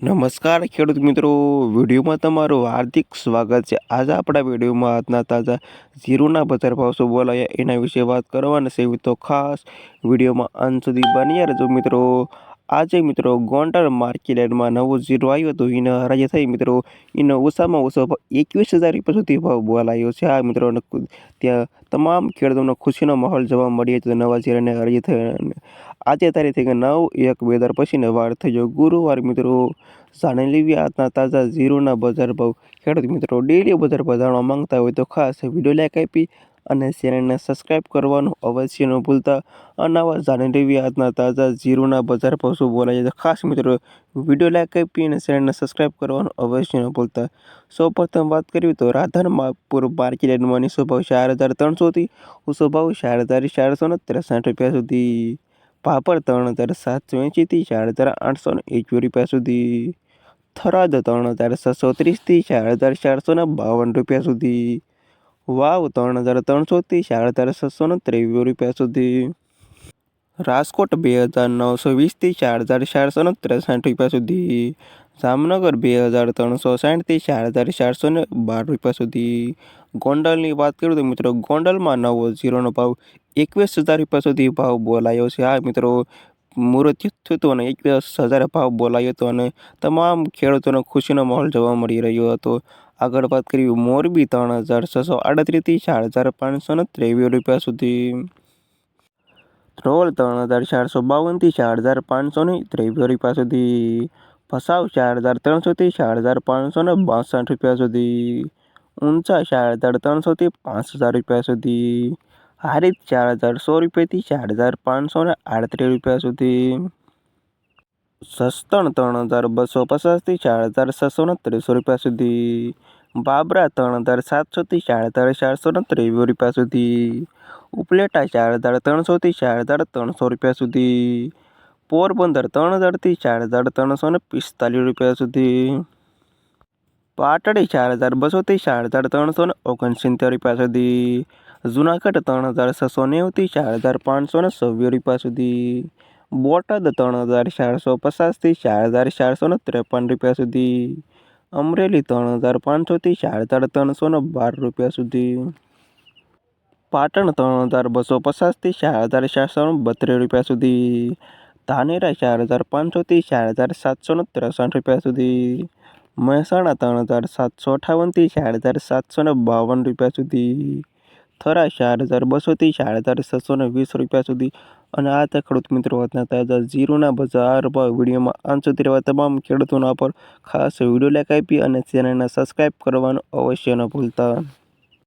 નમસ્કાર ખેડૂત મિત્રો, વિડીયોમાં તમારું હાર્દિક સ્વાગત છે। આજે આપણા વિડીયોમાં આજના તાજા જીરુના બજાર ભાવ શું બોલાયા એના વિશે વાત કરવાના છે, તો ખાસ વિડીયોમાં અંત સુધી બન્યા રહેજો મિત્રો। આજે મિત્રો ગોંડલ માર્કેટમાં નવું જીરું આવ્યું હતું, એને હરાજી થઈ મિત્રો। એનો ઓછામાં ઓછો ભાવ 21,000 રૂપિયા સુધી ભાવ બોલાયો છે। આ મિત્રો ત્યાં તમામ ખેડૂતોનો ખુશીનો માહોલ જોવા મળ્યો હતો નવા જીરાને હરાજી થઈ। આજે તારીખ 9/1/2025 પછીનો વાર થયો ગુરુવાર મિત્રો। જાણી લેવી આજના તાજા જીરુના બજાર ભાવ। ખેડૂત મિત્રો ડેલી બજાર ભાવ જાણવા માંગતા હોય તો ખાસ વિડીયો લાઈક આપી અને ચેનલને સબસ્ક્રાઈબ કરવાનું અવશ્ય ન ભૂલતા। અને આવા જાણી લેવી આજના તાજા જીરુના બજાર ભાવ શું બોલાય તો ખાસ મિત્રો વિડીયો લાઈક આપી અને ચેનલને સબસ્ક્રાઈબ કરવાનું અવશ્ય ન ભૂલતા। સૌપ્રથમ વાત કરીએ તો રાધનપુર માર્કેટમાં નીચો ભાવ 4,300થી ઊંચો ભાવ 4,463 રૂપિયા સુધી। પાપડ 3,780થી 4,821 રૂપિયા સુધી। થરાદ 3,630થી 4,452 રૂપિયા સુધી। વાવ 3,300થી 4,623 રૂપિયા સુધી। રાજકોટ 2,920થી 4,463 રૂપિયા સુધી। જામનગર 2,360થી 4,412 રૂપિયા સુધી। ગોંડલની વાત કરું તો મિત્રો ગોંડલમાં નવો જીરોનો ભાવ 21,000 રૂપિયા સુધી ભાવ બોલાયો છે। આ મિત્રો મુહૂર્ત થયું હતું અને 21,000 ભાવ બોલાયો હતો અને તમામ ખેડૂતોનો ખુશીનો માહોલ જોવા મળી રહ્યો હતો। આગળ વાત કરીએ મોરબી 3,638થી 4,523 રૂપિયા સુધી। ધ્રોલ 3,452થી 4,523 રૂપિયા સુધી। ભચાઉ 4,300થી 4,562 રૂપિયા સુધી। ઊંચા 4,300થી 5,000 રૂપિયા સુધી। હારીજ 4,100 રૂપિયાથી 4,538 રૂપિયા સુધી। સસ્તણ 3,250થી 4,630 રૂપિયા સુધી। બાબરા 3,700થી 4,423 રૂપિયા સુધી। ઉપલેટા 4,300થી 4,300 રૂપિયા સુધી। પોરબંદર 3,000થી 4,345 રૂપિયા સુધી। પાટડી 4,200થી 4,369 રૂપિયા સુધી। જુનાગઢ 3,690થી 4,526 રૂપિયા સુધી। બોટાદ 3,450થી 4,453 રૂપિયા સુધી। અમરેલી 3,500થી 4,312 રૂપિયા સુધી। પાટણ 3,250થી 4,432 રૂપિયા સુધી। ધાનેરા 4,500થી 4,763 રૂપિયા સુધી। મહેસાણા 3,758થી 4,752 રૂપિયા સુધી। થરા 4,200થી 4,620 રૂપિયા સુધી। અને આ હતા ખેડૂત મિત્રો આજના તાજા જીરુના બજાર ભાવ। વિડીયોમાં અંત સુધી રહેવા તમામ ખેડૂતોના પર ખાસ વિડીયો લાઈક આપી અને ચેનલને સબસ્ક્રાઈબ કરવાનું અવશ્ય ન ભૂલતા।